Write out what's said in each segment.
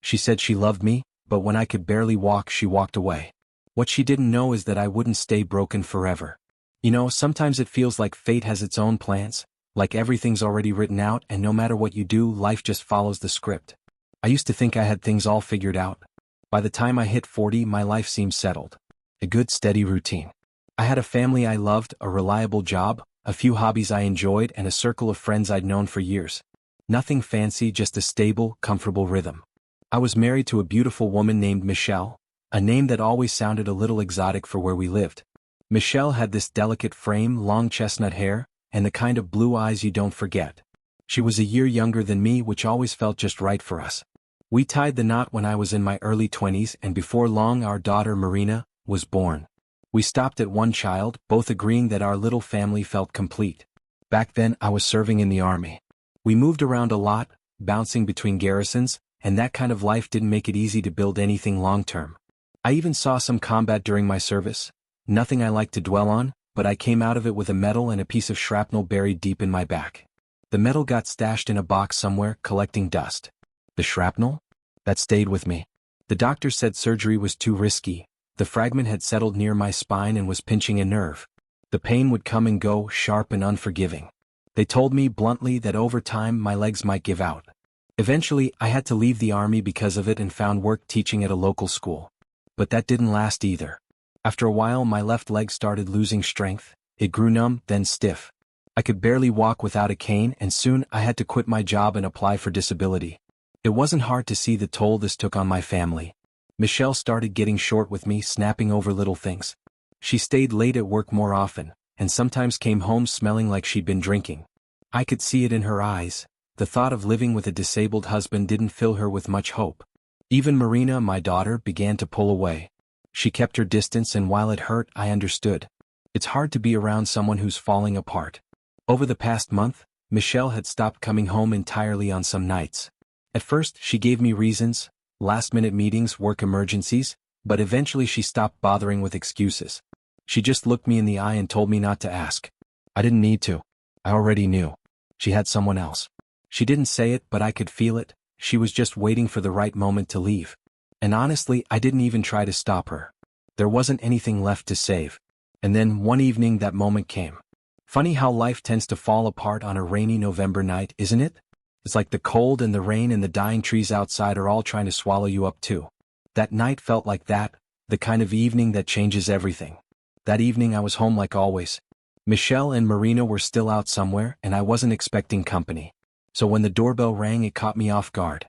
She said she loved me, but when I could barely walk, she walked away. What she didn't know is that I wouldn't stay broken forever. You know, sometimes it feels like fate has its own plans, like everything's already written out and no matter what you do, life just follows the script. I used to think I had things all figured out. By the time I hit 40, my life seemed settled. A good steady routine. I had a family I loved, a reliable job, a few hobbies I enjoyed, and a circle of friends I'd known for years. Nothing fancy, just a stable, comfortable rhythm. I was married to a beautiful woman named Michelle, a name that always sounded a little exotic for where we lived. Michelle had this delicate frame, long chestnut hair, and the kind of blue eyes you don't forget. She was a year younger than me, which always felt just right for us. We tied the knot when I was in my early 20s, and before long our daughter Marina was born. We stopped at one child, both agreeing that our little family felt complete. Back then I was serving in the army. We moved around a lot, bouncing between garrisons, and that kind of life didn't make it easy to build anything long-term. I even saw some combat during my service. Nothing I like to dwell on, but I came out of it with a medal and a piece of shrapnel buried deep in my back. The medal got stashed in a box somewhere, collecting dust. The shrapnel? That stayed with me. The doctor said surgery was too risky. The fragment had settled near my spine and was pinching a nerve. The pain would come and go, sharp and unforgiving. They told me bluntly that over time my legs might give out. Eventually, I had to leave the army because of it and found work teaching at a local school. But that didn't last either. After a while, my left leg started losing strength. It grew numb, then stiff. I could barely walk without a cane, and soon I had to quit my job and apply for disability. It wasn't hard to see the toll this took on my family. Michelle started getting short with me, snapping over little things. She stayed late at work more often, and sometimes came home smelling like she'd been drinking. I could see it in her eyes. The thought of living with a disabled husband didn't fill her with much hope. Even Marina, my daughter, began to pull away. She kept her distance, and while it hurt, I understood. It's hard to be around someone who's falling apart. Over the past month, Michelle had stopped coming home entirely on some nights. At first, she gave me reasons, last-minute meetings, work emergencies, but eventually she stopped bothering with excuses. She just looked me in the eye and told me not to ask. I didn't need to. I already knew. She had someone else. She didn't say it, but I could feel it. She was just waiting for the right moment to leave. And honestly, I didn't even try to stop her. There wasn't anything left to save. And then, one evening, that moment came. Funny how life tends to fall apart on a rainy November night, isn't it? It's like the cold and the rain and the dying trees outside are all trying to swallow you up too. That night felt like that, the kind of evening that changes everything. That evening I was home like always. Michelle and Marina were still out somewhere, and I wasn't expecting company. So when the doorbell rang, it caught me off guard.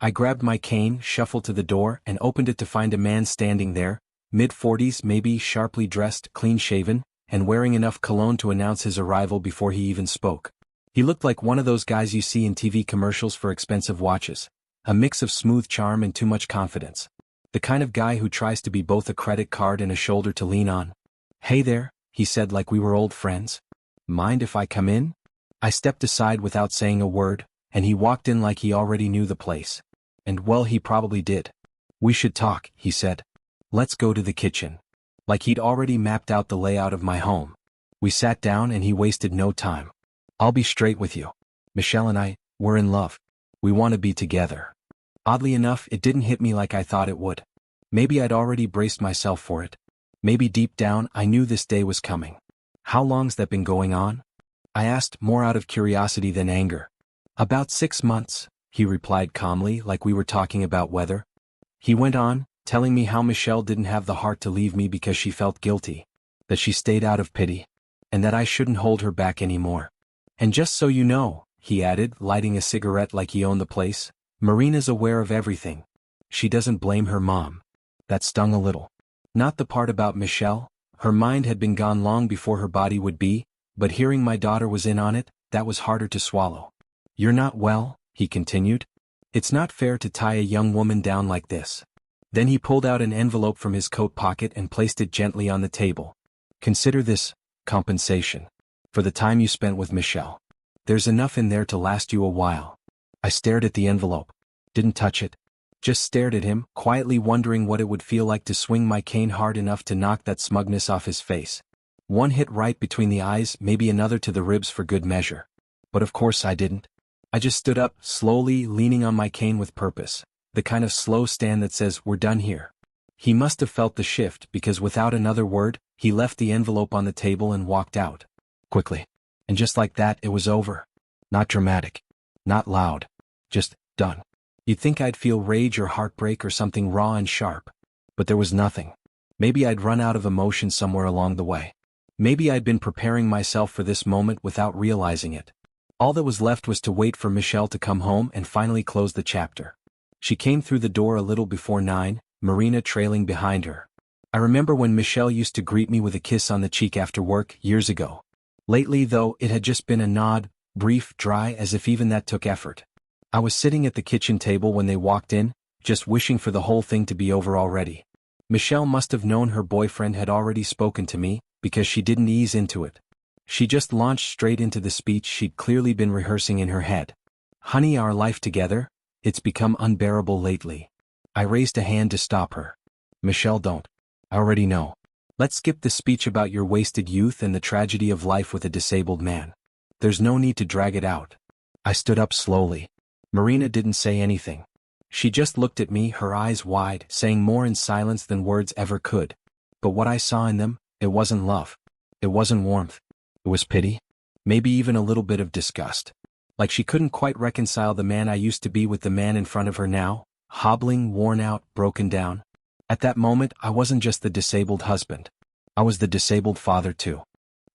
I grabbed my cane, shuffled to the door, and opened it to find a man standing there, mid-40s maybe, sharply dressed, clean-shaven, and wearing enough cologne to announce his arrival before he even spoke. He looked like one of those guys you see in TV commercials for expensive watches, a mix of smooth charm and too much confidence. The kind of guy who tries to be both a credit card and a shoulder to lean on. "Hey there," he said like we were old friends. "Mind if I come in?" I stepped aside without saying a word, and he walked in like he already knew the place. And well, he probably did. "We should talk," he said. "Let's go to the kitchen." Like he'd already mapped out the layout of my home. We sat down and he wasted no time. "I'll be straight with you. Michelle and I, we're in love. We want to be together." Oddly enough, it didn't hit me like I thought it would. Maybe I'd already braced myself for it. Maybe deep down I knew this day was coming. "How long's that been going on?" I asked, more out of curiosity than anger. "About 6 months, he replied calmly, like we were talking about weather. He went on, telling me how Michelle didn't have the heart to leave me because she felt guilty, that she stayed out of pity, and that I shouldn't hold her back anymore. "And just so you know," he added, lighting a cigarette like he owned the place, "Marina's aware of everything. She doesn't blame her mom." That stung a little. Not the part about Michelle. Her mind had been gone long before her body would be, but hearing my daughter was in on it, that was harder to swallow. "You're not well," he continued. "It's not fair to tie a young woman down like this." Then he pulled out an envelope from his coat pocket and placed it gently on the table. "Consider this compensation for the time you spent with Michelle. There's enough in there to last you a while." I stared at the envelope. Didn't touch it. Just stared at him, quietly wondering what it would feel like to swing my cane hard enough to knock that smugness off his face. One hit right between the eyes, maybe another to the ribs for good measure. But of course I didn't. I just stood up, slowly, leaning on my cane with purpose. The kind of slow stand that says, "We're done here." He must have felt the shift because without another word, he left the envelope on the table and walked out. Quickly. And just like that, it was over. Not dramatic. Not loud. Just done. You'd think I'd feel rage or heartbreak or something raw and sharp. But there was nothing. Maybe I'd run out of emotion somewhere along the way. Maybe I'd been preparing myself for this moment without realizing it. All that was left was to wait for Michelle to come home and finally close the chapter. She came through the door a little before 9, Marina trailing behind her. I remember when Michelle used to greet me with a kiss on the cheek after work years ago. Lately, though, it had just been a nod, brief, dry, as if even that took effort. I was sitting at the kitchen table when they walked in, just wishing for the whole thing to be over already. Michelle must have known her boyfriend had already spoken to me, because she didn't ease into it. She just launched straight into the speech she'd clearly been rehearsing in her head. "Honey, our life together, it's become unbearable lately." I raised a hand to stop her. "Michelle, don't. I already know. Let's skip the speech about your wasted youth and the tragedy of life with a disabled man. There's no need to drag it out." I stood up slowly. Marina didn't say anything. She just looked at me, her eyes wide, saying more in silence than words ever could. But what I saw in them, it wasn't love. It wasn't warmth. It was pity. Maybe even a little bit of disgust. Like she couldn't quite reconcile the man I used to be with the man in front of her now, hobbling, worn out, broken down. At that moment, I wasn't just the disabled husband. I was the disabled father too.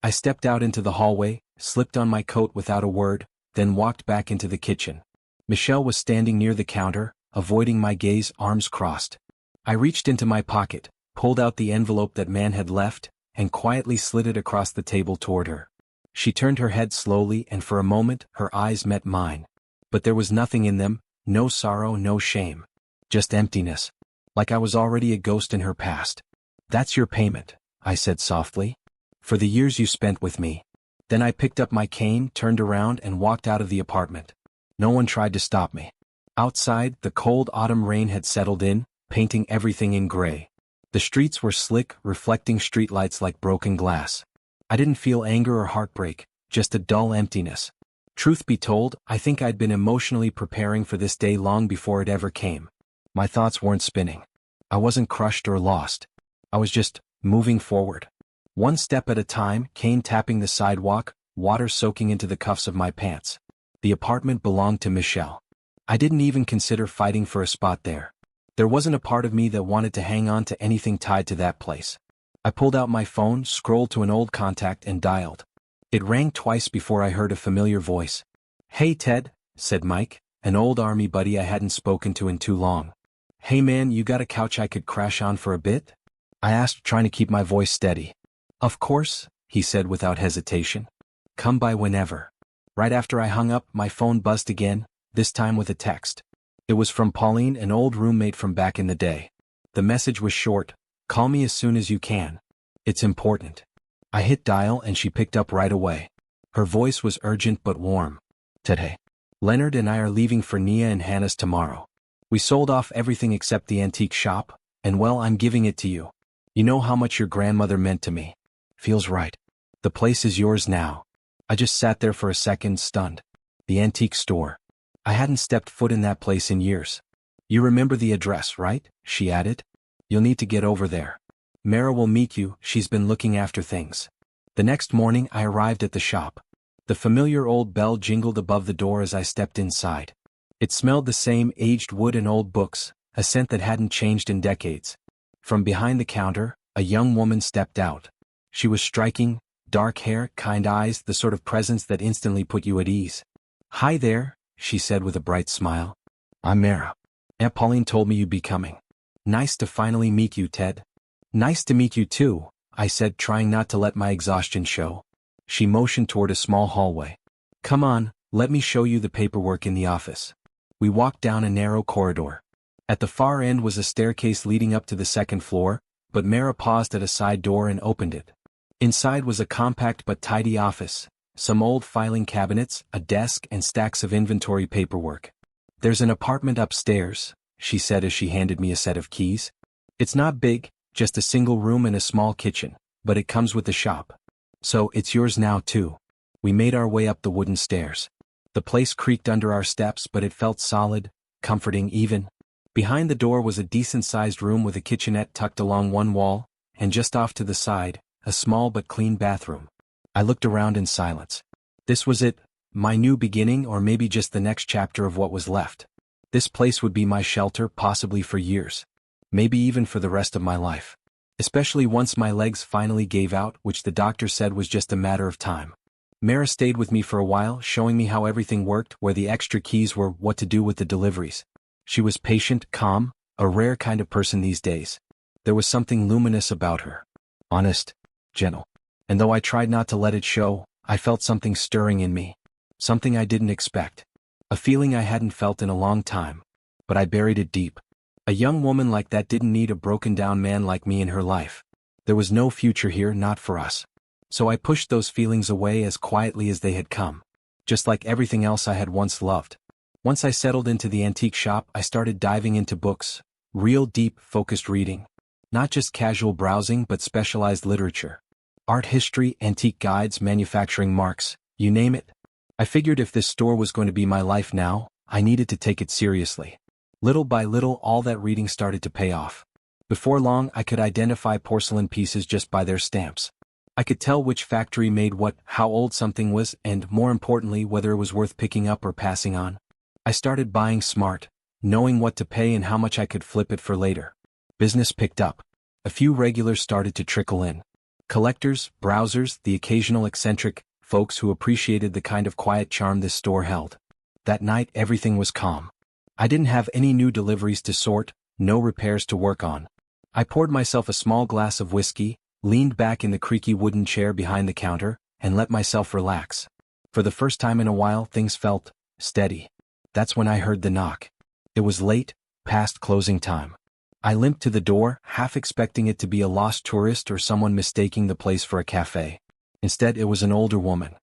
I stepped out into the hallway, slipped on my coat without a word, then walked back into the kitchen. Michelle was standing near the counter, avoiding my gaze, arms crossed. I reached into my pocket, pulled out the envelope that man had left, and quietly slid it across the table toward her. She turned her head slowly and for a moment her eyes met mine. But there was nothing in them, no sorrow, no shame. Just emptiness. Like I was already a ghost in her past. "That's your payment," I said softly. "For the years you spent with me." Then I picked up my cane, turned around and walked out of the apartment. No one tried to stop me. Outside, the cold autumn rain had settled in, painting everything in gray. The streets were slick, reflecting streetlights like broken glass. I didn't feel anger or heartbreak, just a dull emptiness. Truth be told, I think I'd been emotionally preparing for this day long before it ever came. My thoughts weren't spinning. I wasn't crushed or lost. I was just moving forward. One step at a time, cane tapping the sidewalk, water soaking into the cuffs of my pants. The apartment belonged to Michelle. I didn't even consider fighting for a spot there. There wasn't a part of me that wanted to hang on to anything tied to that place. I pulled out my phone, scrolled to an old contact and dialed. It rang twice before I heard a familiar voice. "Hey Ted," said Mike, an old army buddy I hadn't spoken to in too long. "Hey man, you got a couch I could crash on for a bit?" I asked, trying to keep my voice steady. "Of course," he said without hesitation. "Come by whenever." Right after I hung up, my phone buzzed again, this time with a text. It was from Pauline, an old roommate from back in the day. The message was short: "Call me as soon as you can. It's important." I hit dial and she picked up right away. Her voice was urgent but warm. "Ted, hey. Leonard and I are leaving for Nia and Hannah's tomorrow. We sold off everything except the antique shop, and well, I'm giving it to you. You know how much your grandmother meant to me. Feels right. The place is yours now." I just sat there for a second, stunned. The antique store. I hadn't stepped foot in that place in years. "You remember the address, right?" she added. "You'll need to get over there. Mara will meet you, she's been looking after things." The next morning I arrived at the shop. The familiar old bell jingled above the door as I stepped inside. It smelled the same, aged wood and old books, a scent that hadn't changed in decades. From behind the counter, a young woman stepped out. She was striking, dark hair, kind eyes, the sort of presence that instantly put you at ease. "Hi there," she said with a bright smile. "I'm Mara. Aunt Pauline told me you'd be coming." "Nice to finally meet you, Ted." "Nice to meet you too," I said, trying not to let my exhaustion show. She motioned toward a small hallway. "Come on, let me show you the paperwork in the office." We walked down a narrow corridor. At the far end was a staircase leading up to the second floor, but Mara paused at a side door and opened it. Inside was a compact but tidy office, some old filing cabinets, a desk, and stacks of inventory paperwork. "There's an apartment upstairs," she said as she handed me a set of keys. "It's not big, just a single room and a small kitchen, but it comes with the shop. So it's yours now too." We made our way up the wooden stairs. The place creaked under our steps, but it felt solid, comforting even. Behind the door was a decent-sized room with a kitchenette tucked along one wall, and just off to the side, a small but clean bathroom. I looked around in silence. This was it, my new beginning, or maybe just the next chapter of what was left. This place would be my shelter, possibly for years. Maybe even for the rest of my life. Especially once my legs finally gave out, which the doctor said was just a matter of time. Mara stayed with me for a while, showing me how everything worked, where the extra keys were, what to do with the deliveries. She was patient, calm, a rare kind of person these days. There was something luminous about her. Honest, gentle. And though I tried not to let it show, I felt something stirring in me. Something I didn't expect. A feeling I hadn't felt in a long time. But I buried it deep. A young woman like that didn't need a broken-down man like me in her life. There was no future here, not for us. So I pushed those feelings away as quietly as they had come. Just like everything else I had once loved. Once I settled into the antique shop, I started diving into books. Real deep, focused reading. Not just casual browsing, but specialized literature. Art history, antique guides, manufacturing marks, you name it. I figured if this store was going to be my life now, I needed to take it seriously. Little by little, all that reading started to pay off. Before long, I could identify porcelain pieces just by their stamps. I could tell which factory made what, how old something was, and, more importantly, whether it was worth picking up or passing on. I started buying smart, knowing what to pay and how much I could flip it for later. Business picked up. A few regulars started to trickle in. Collectors, browsers, the occasional eccentric folks who appreciated the kind of quiet charm this store held. That night, everything was calm. I didn't have any new deliveries to sort, no repairs to work on. I poured myself a small glass of whiskey, leaned back in the creaky wooden chair behind the counter, and let myself relax. For the first time in a while, things felt steady. That's when I heard the knock. It was late, past closing time. I limped to the door, half expecting it to be a lost tourist or someone mistaking the place for a cafe. Instead, it was an older woman.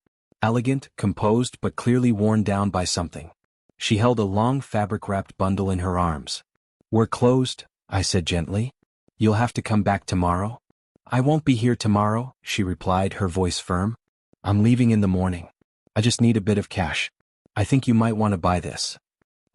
Elegant, composed, but clearly worn down by something. She held a long fabric-wrapped bundle in her arms. "We're closed," I said gently. "You'll have to come back tomorrow." "I won't be here tomorrow," she replied, her voice firm. "I'm leaving in the morning. I just need a bit of cash. I think you might want to buy this."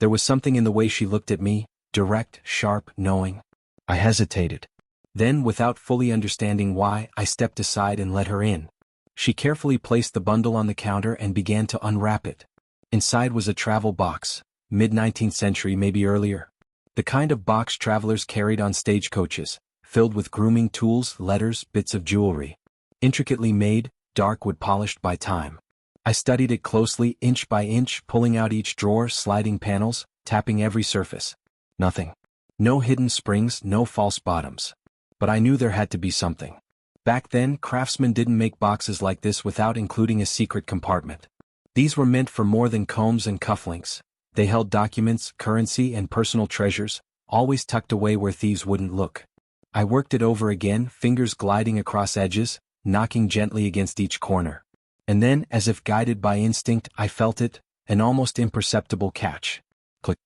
There was something in the way she looked at me, direct, sharp, knowing. I hesitated. Then, without fully understanding why, I stepped aside and let her in. She carefully placed the bundle on the counter and began to unwrap it. Inside was a travel box, mid-19th century, maybe earlier. The kind of box travelers carried on stagecoaches, filled with grooming tools, letters, bits of jewelry. Intricately made, dark wood polished by time. I studied it closely, inch by inch, pulling out each drawer, sliding panels, tapping every surface. Nothing. No hidden springs, no false bottoms. But I knew there had to be something. Back then, craftsmen didn't make boxes like this without including a secret compartment. These were meant for more than combs and cufflinks. They held documents, currency, and personal treasures, always tucked away where thieves wouldn't look. I worked it over again, fingers gliding across edges, knocking gently against each corner. And then, as if guided by instinct, I felt it, an almost imperceptible catch. Click.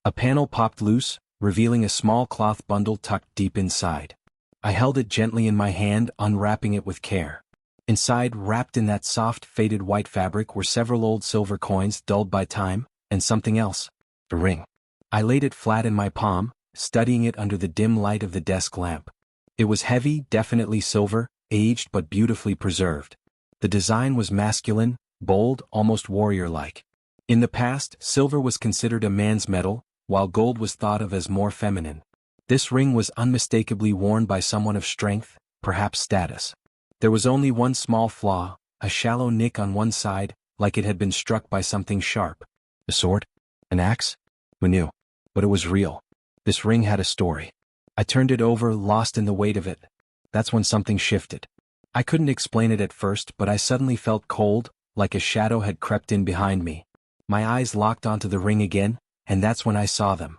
A panel popped loose, revealing a small cloth bundle tucked deep inside. I held it gently in my hand, unwrapping it with care. Inside, wrapped in that soft, faded white fabric, were several old silver coins dulled by time, and something else. A ring. I laid it flat in my palm, studying it under the dim light of the desk lamp. It was heavy, definitely silver, aged but beautifully preserved. The design was masculine, bold, almost warrior-like. In the past, silver was considered a man's metal, while gold was thought of as more feminine. This ring was unmistakably worn by someone of strength, perhaps status. There was only one small flaw, a shallow nick on one side, like it had been struck by something sharp. A sword? An axe? Who knew? But it was real. This ring had a story. I turned it over, lost in the weight of it. That's when something shifted. I couldn't explain it at first, but I suddenly felt cold, like a shadow had crept in behind me. My eyes locked onto the ring again, and that's when I saw them.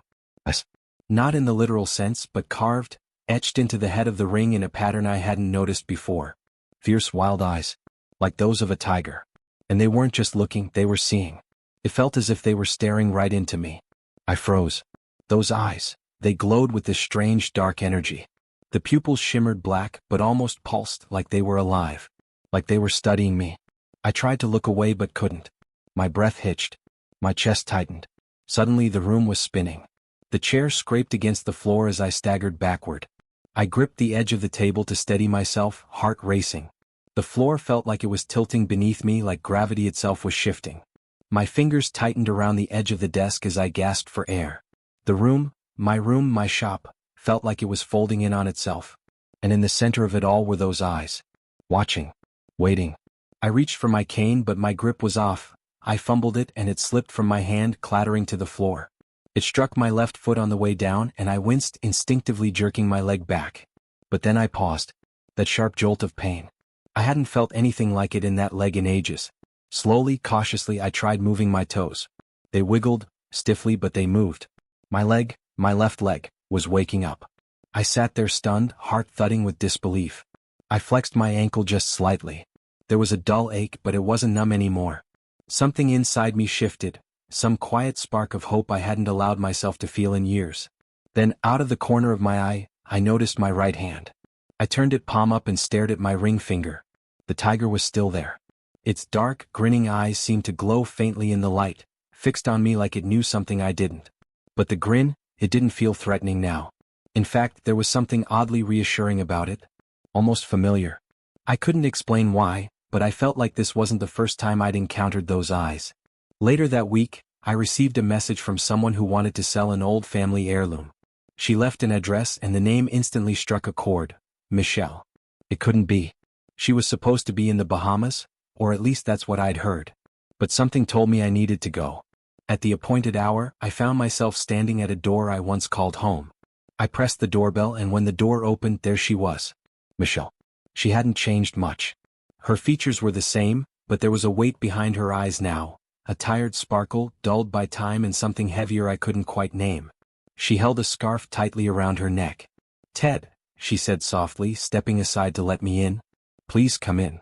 Not in the literal sense, but carved, etched into the head of the ring in a pattern I hadn't noticed before. Fierce, wild eyes, like those of a tiger. And they weren't just looking, they were seeing. It felt as if they were staring right into me. I froze. Those eyes, they glowed with this strange dark energy. The pupils shimmered black, but almost pulsed, like they were alive. Like they were studying me. I tried to look away but couldn't. My breath hitched. My chest tightened. Suddenly the room was spinning. The chair scraped against the floor as I staggered backward. I gripped the edge of the table to steady myself, heart racing. The floor felt like it was tilting beneath me, like gravity itself was shifting. My fingers tightened around the edge of the desk as I gasped for air. The room, my shop, felt like it was folding in on itself. And in the center of it all were those eyes. Watching. Waiting. I reached for my cane, but my grip was off. I fumbled it and it slipped from my hand, clattering to the floor. It struck my left foot on the way down and I winced, instinctively jerking my leg back. But then I paused. That sharp jolt of pain. I hadn't felt anything like it in that leg in ages. Slowly, cautiously, I tried moving my toes. They wiggled, stiffly, but they moved. My left leg, was waking up. I sat there stunned, heart thudding with disbelief. I flexed my ankle just slightly. There was a dull ache, but it wasn't numb anymore. Something inside me shifted, some quiet spark of hope I hadn't allowed myself to feel in years. Then, out of the corner of my eye, I noticed my right hand. I turned it palm up and stared at my ring finger. The tiger was still there. Its dark, grinning eyes seemed to glow faintly in the light, fixed on me like it knew something I didn't. But the grin, it didn't feel threatening now. In fact, there was something oddly reassuring about it. Almost familiar. I couldn't explain why, but I felt like this wasn't the first time I'd encountered those eyes. Later that week, I received a message from someone who wanted to sell an old family heirloom. She left an address and the name instantly struck a chord. Michelle. It couldn't be. She was supposed to be in the Bahamas, or at least that's what I'd heard. But something told me I needed to go. At the appointed hour, I found myself standing at a door I once called home. I pressed the doorbell and when the door opened, there she was. Michelle. She hadn't changed much. Her features were the same, but there was a weight behind her eyes now, a tired sparkle, dulled by time and something heavier I couldn't quite name. She held a scarf tightly around her neck. Ted, she said softly, stepping aside to let me in. Please come in.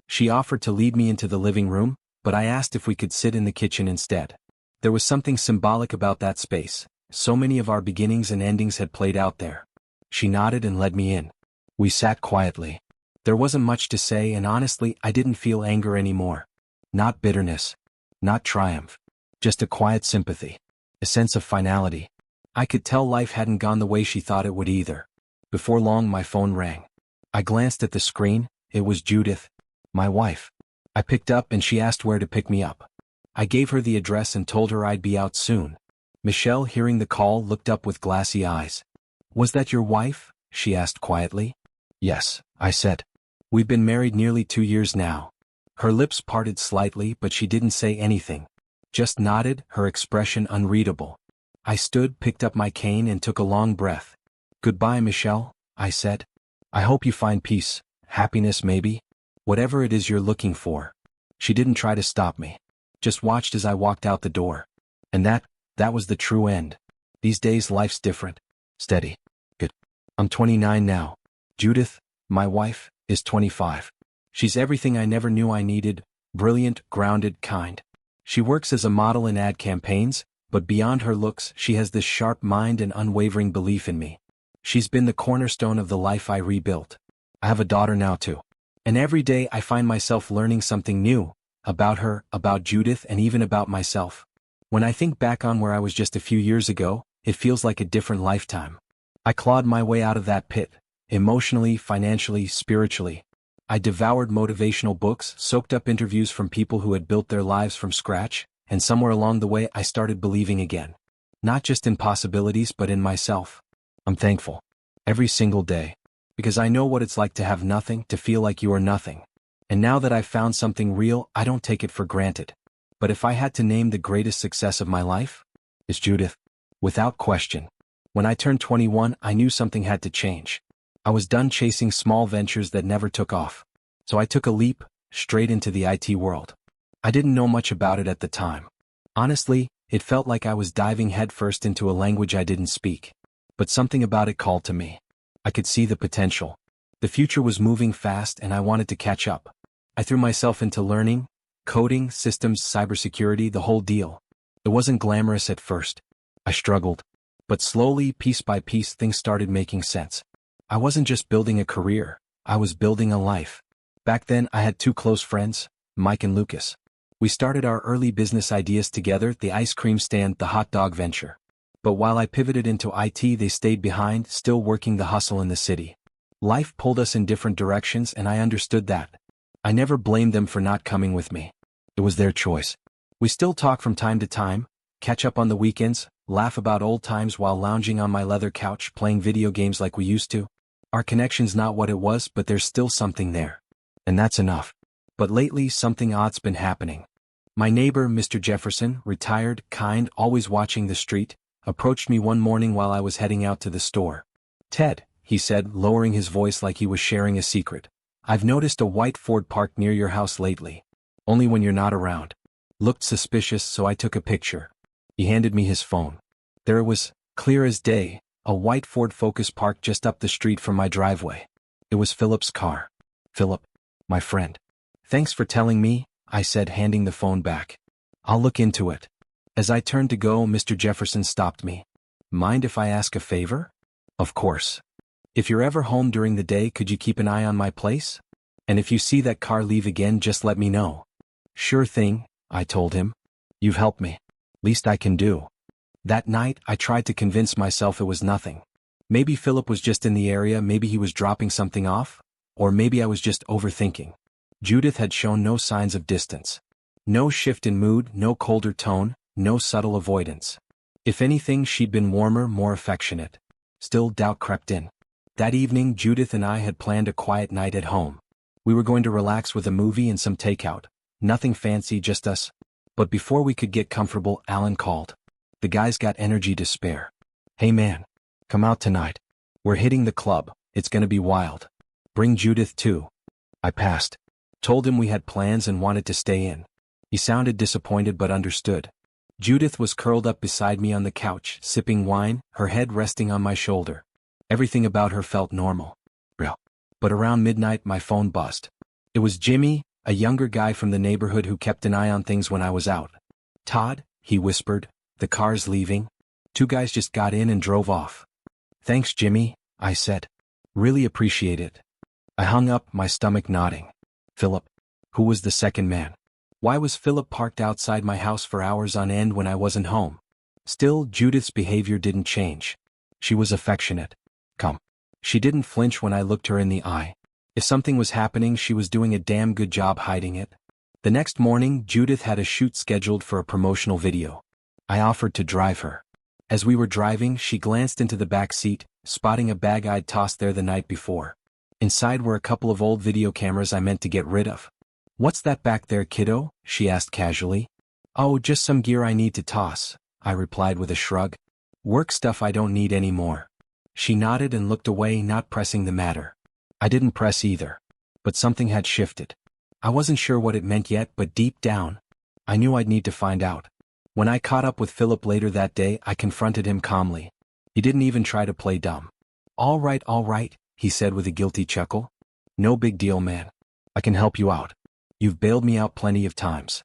She offered to lead me into the living room, but I asked if we could sit in the kitchen instead. There was something symbolic about that space. So many of our beginnings and endings had played out there. She nodded and led me in. We sat quietly. There wasn't much to say and honestly, I didn't feel anger anymore. Not bitterness. Not triumph. Just a quiet sympathy. A sense of finality. I could tell life hadn't gone the way she thought it would either. Before long my phone rang. I glanced at the screen. It was Judith, my wife. I picked up and she asked where to pick me up. I gave her the address and told her I'd be out soon. Michelle, hearing the call, looked up with glassy eyes. Was that your wife? She asked quietly. Yes, I said. We've been married nearly 2 years now. Her lips parted slightly, but she didn't say anything. Just nodded, her expression unreadable. I stood, picked up my cane and took a long breath. Goodbye, Michelle, I said. I hope you find peace. Happiness maybe? Whatever it is you're looking for. She didn't try to stop me. Just watched as I walked out the door. And that was the true end. These days life's different. Steady. Good. I'm 29 now. Judith, my wife, is 25. She's everything I never knew I needed. Brilliant, grounded, kind. She works as a model in ad campaigns, but beyond her looks, she has this sharp mind and unwavering belief in me. She's been the cornerstone of the life I rebuilt. I have a daughter now too. And every day I find myself learning something new, about her, about Judith, and even about myself. When I think back on where I was just a few years ago, it feels like a different lifetime. I clawed my way out of that pit, emotionally, financially, spiritually. I devoured motivational books, soaked up interviews from people who had built their lives from scratch, and somewhere along the way I started believing again. Not just in possibilities but in myself. I'm thankful. Every single day. Because I know what it's like to have nothing, to feel like you are nothing. And now that I've found something real, I don't take it for granted. But if I had to name the greatest success of my life, it's Judith. Without question. When I turned 21, I knew something had to change. I was done chasing small ventures that never took off. So I took a leap, straight into the IT world. I didn't know much about it at the time. Honestly, it felt like I was diving headfirst into a language I didn't speak. But something about it called to me. I could see the potential. The future was moving fast and I wanted to catch up. I threw myself into learning, coding, systems, cybersecurity, the whole deal. It wasn't glamorous at first. I struggled. But slowly, piece by piece, things started making sense. I wasn't just building a career, I was building a life. Back then, I had 2 close friends, Mike and Lucas. We started our early business ideas together, the ice cream stand, the hot dog venture. But while I pivoted into IT, they stayed behind, still working the hustle in the city. Life pulled us in different directions, and I understood that. I never blamed them for not coming with me. It was their choice. We still talk from time to time, catch up on the weekends, laugh about old times while lounging on my leather couch playing video games like we used to. Our connection's not what it was, but there's still something there. And that's enough. But lately, something odd's been happening. My neighbor, Mr. Jefferson, retired, kind, always watching the street, approached me one morning while I was heading out to the store. "Ted," he said, lowering his voice like he was sharing a secret, "I've noticed a white Ford parked near your house lately. Only when you're not around." Looked suspicious, so I took a picture. He handed me his phone. There it was, clear as day, a white Ford Focus parked just up the street from my driveway. It was Philip's car. "Philip, my friend. Thanks for telling me," I said, handing the phone back. "I'll look into it." As I turned to go, Mr. Jefferson stopped me. "Mind if I ask a favor?" "Of course. If you're ever home during the day, could you keep an eye on my place? And if you see that car leave again, just let me know." "Sure thing," I told him. "You've helped me. Least I can do." That night, I tried to convince myself it was nothing. Maybe Philip was just in the area, maybe he was dropping something off, or maybe I was just overthinking. Judith had shown no signs of distance. No shift in mood, no colder tone, no subtle avoidance. If anything, she'd been warmer, more affectionate. Still, doubt crept in. That evening, Judith and I had planned a quiet night at home. We were going to relax with a movie and some takeout. Nothing fancy, just us. But before we could get comfortable, Alan called. The guy's got energy to spare. "Hey man, come out tonight. We're hitting the club, it's gonna be wild. Bring Judith too." I passed. Told him we had plans and wanted to stay in. He sounded disappointed but understood. Judith was curled up beside me on the couch, sipping wine, her head resting on my shoulder. Everything about her felt normal. But around midnight my phone buzzed. It was Jimmy, a younger guy from the neighborhood who kept an eye on things when I was out. "Todd," he whispered, "the car's leaving. 2 guys just got in and drove off." "Thanks, Jimmy," I said. "Really appreciate it." I hung up, my stomach nodding. Philip. Who was the second man? Why was Philip parked outside my house for hours on end when I wasn't home? Still, Judith's behavior didn't change. She was affectionate. Calm. She didn't flinch when I looked her in the eye. If something was happening, she was doing a damn good job hiding it. The next morning, Judith had a shoot scheduled for a promotional video. I offered to drive her. As we were driving, she glanced into the back seat, spotting a bag I'd tossed there the night before. Inside were a couple of old video cameras I meant to get rid of. "What's that back there, kiddo?" she asked casually. "Oh, just some gear I need to toss," I replied with a shrug. "Work stuff I don't need anymore." She nodded and looked away, not pressing the matter. I didn't press either. But something had shifted. I wasn't sure what it meant yet, but deep down, I knew I'd need to find out. When I caught up with Philip later that day, I confronted him calmly. He didn't even try to play dumb. All right, he said with a guilty chuckle. "No big deal, man. I can help you out. You've bailed me out plenty of times."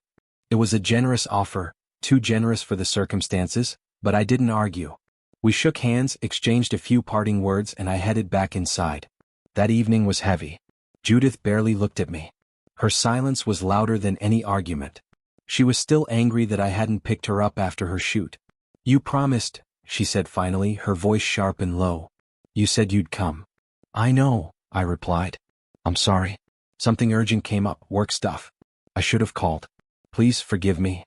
It was a generous offer, too generous for the circumstances, but I didn't argue. We shook hands, exchanged a few parting words, and I headed back inside. That evening was heavy. Judith barely looked at me. Her silence was louder than any argument. She was still angry that I hadn't picked her up after her shoot. "You promised," she said finally, her voice sharp and low. "You said you'd come." "I know," I replied. "I'm sorry. Something urgent came up, work stuff. I should have called. Please forgive me."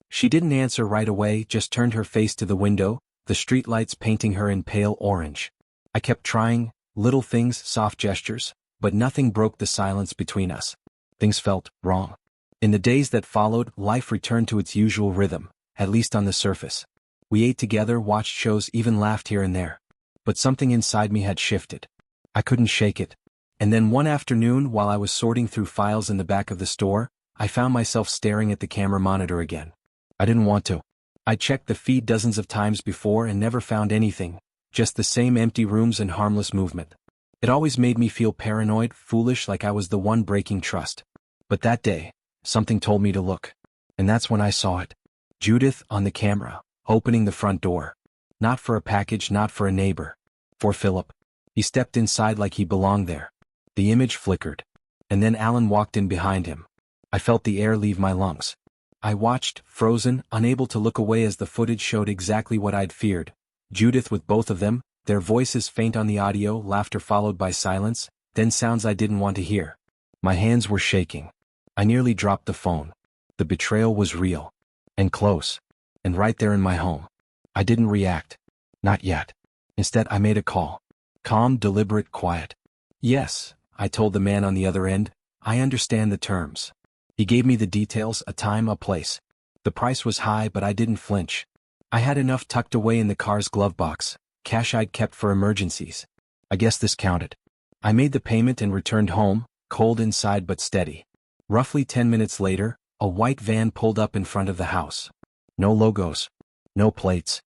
She didn't answer right away, just turned her face to the window, the streetlights painting her in pale orange. I kept trying, little things, soft gestures, but nothing broke the silence between us. Things felt wrong. In the days that followed, life returned to its usual rhythm, at least on the surface. We ate together, watched shows, even laughed here and there. But something inside me had shifted. I couldn't shake it. And then one afternoon, while I was sorting through files in the back of the store, I found myself staring at the camera monitor again. I didn't want to. I checked the feed dozens of times before and never found anything, just the same empty rooms and harmless movement. It always made me feel paranoid, foolish, like I was the one breaking trust. But that day, something told me to look. And that's when I saw it. Judith on the camera, opening the front door. Not for a package, not for a neighbor. For Philip. He stepped inside like he belonged there. The image flickered. And then Alan walked in behind him. I felt the air leave my lungs. I watched, frozen, unable to look away as the footage showed exactly what I'd feared. Judith with both of them, their voices faint on the audio, laughter followed by silence, then sounds I didn't want to hear. My hands were shaking. I nearly dropped the phone. The betrayal was real. And close. And right there in my home. I didn't react. Not yet. Instead, I made a call. Calm, deliberate, quiet. Yes, I told the man on the other end, I understand the terms. He gave me the details, a time, a place. The price was high, but I didn't flinch. I had enough tucked away in the car's glove box, cash I'd kept for emergencies. I guess this counted. I made the payment and returned home, cold inside but steady. Roughly 10 minutes later, a white van pulled up in front of the house. No logos. No plates.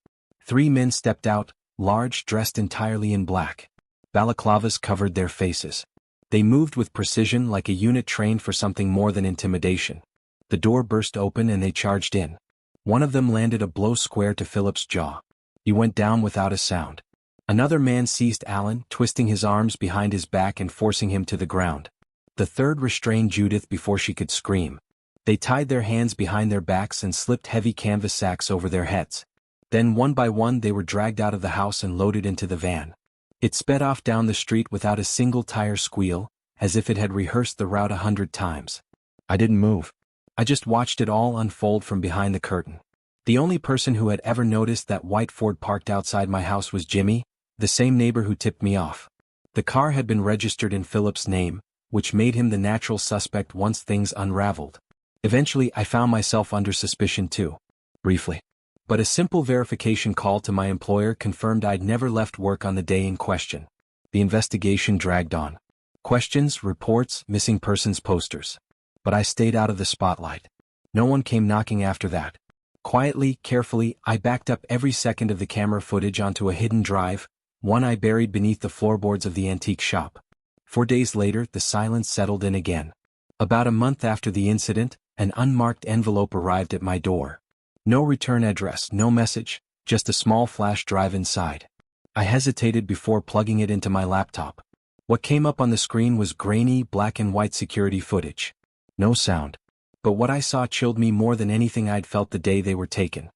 3 men stepped out, large, dressed entirely in black. Balaclavas covered their faces. They moved with precision like a unit trained for something more than intimidation. The door burst open and they charged in. One of them landed a blow square to Philip's jaw. He went down without a sound. Another man seized Alan, twisting his arms behind his back and forcing him to the ground. The third restrained Judith before she could scream. They tied their hands behind their backs and slipped heavy canvas sacks over their heads. Then one by one they were dragged out of the house and loaded into the van. It sped off down the street without a single tire squeal, as if it had rehearsed the route 100 times. I didn't move. I just watched it all unfold from behind the curtain. The only person who had ever noticed that white Ford parked outside my house was Jimmy, the same neighbor who tipped me off. The car had been registered in Philip's name, which made him the natural suspect once things unraveled. Eventually I found myself under suspicion too. Briefly. But a simple verification call to my employer confirmed I'd never left work on the day in question. The investigation dragged on. Questions, reports, missing persons posters. But I stayed out of the spotlight. No one came knocking after that. Quietly, carefully, I backed up every second of the camera footage onto a hidden drive, one I buried beneath the floorboards of the antique shop. 4 days later, the silence settled in again. About a month after the incident, an unmarked envelope arrived at my door. No return address, no message, just a small flash drive inside. I hesitated before plugging it into my laptop. What came up on the screen was grainy, black and white security footage. No sound. But what I saw chilled me more than anything I'd felt the day they were taken.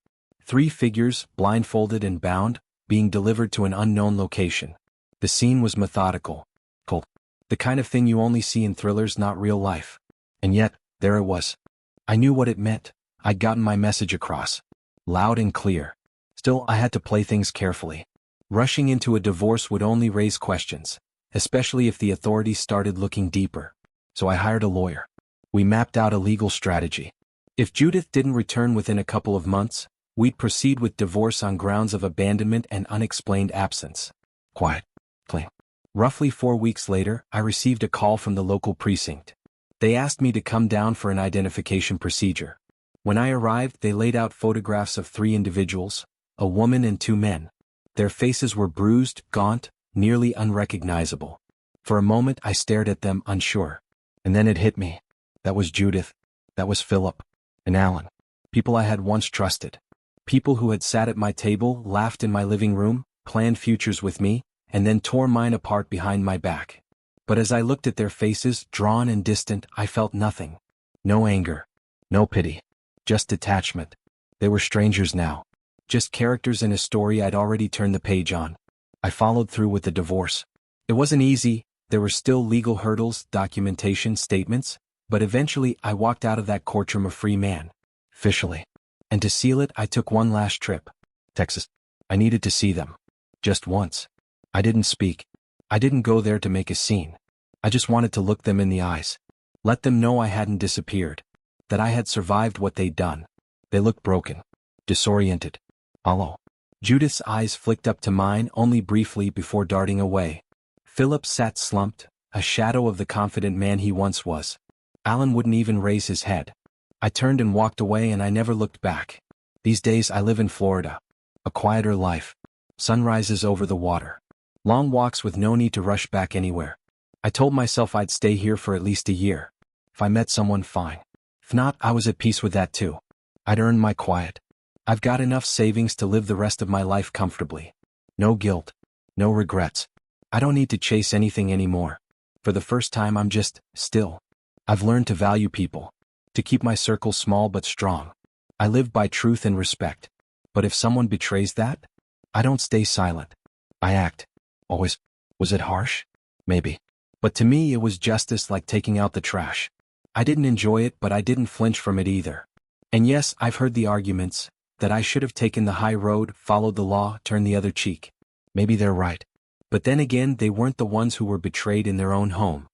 3 figures, blindfolded and bound, being delivered to an unknown location. The scene was methodical. Cold. The kind of thing you only see in thrillers, not real life. And yet, there it was. I knew what it meant. I'd gotten my message across. Loud and clear. Still, I had to play things carefully. Rushing into a divorce would only raise questions, especially if the authorities started looking deeper. So I hired a lawyer. We mapped out a legal strategy. If Judith didn't return within a couple of months, we'd proceed with divorce on grounds of abandonment and unexplained absence. Quiet. Clean. Roughly 4 weeks later, I received a call from the local precinct. They asked me to come down for an identification procedure. When I arrived, they laid out photographs of 3 individuals, a woman and 2 men. Their faces were bruised, gaunt, nearly unrecognizable. For a moment I stared at them, unsure. And then it hit me. That was Judith. That was Philip. And Alan. People I had once trusted. People who had sat at my table, laughed in my living room, planned futures with me, and then tore mine apart behind my back. But as I looked at their faces, drawn and distant, I felt nothing. No anger. No pity. Just detachment. They were strangers now. Just characters in a story I'd already turned the page on. I followed through with the divorce. It wasn't easy, there were still legal hurdles, documentation, statements, but eventually I walked out of that courtroom a free man. Officially. And to seal it, I took one last trip. Texas. I needed to see them. Just once. I didn't speak. I didn't go there to make a scene. I just wanted to look them in the eyes. Let them know I hadn't disappeared. That I had survived what they'd done. They looked broken. Disoriented. Hollow. Judith's eyes flicked up to mine only briefly before darting away. Philip sat slumped, a shadow of the confident man he once was. Alan wouldn't even raise his head. I turned and walked away and I never looked back. These days I live in Florida. A quieter life. Sunrises over the water. Long walks with no need to rush back anywhere. I told myself I'd stay here for at least a year. If I met someone, fine. If not, I was at peace with that too. I'd earned my quiet. I've got enough savings to live the rest of my life comfortably. No guilt. No regrets. I don't need to chase anything anymore. For the first time I'm just still. I've learned to value people. To keep my circle small but strong. I live by truth and respect. But if someone betrays that, I don't stay silent. I act. Always. Was it harsh? Maybe. But to me it was justice, like taking out the trash. I didn't enjoy it, but I didn't flinch from it either. And yes, I've heard the arguments, that I should have taken the high road, followed the law, turned the other cheek. Maybe they're right. But then again, they weren't the ones who were betrayed in their own home.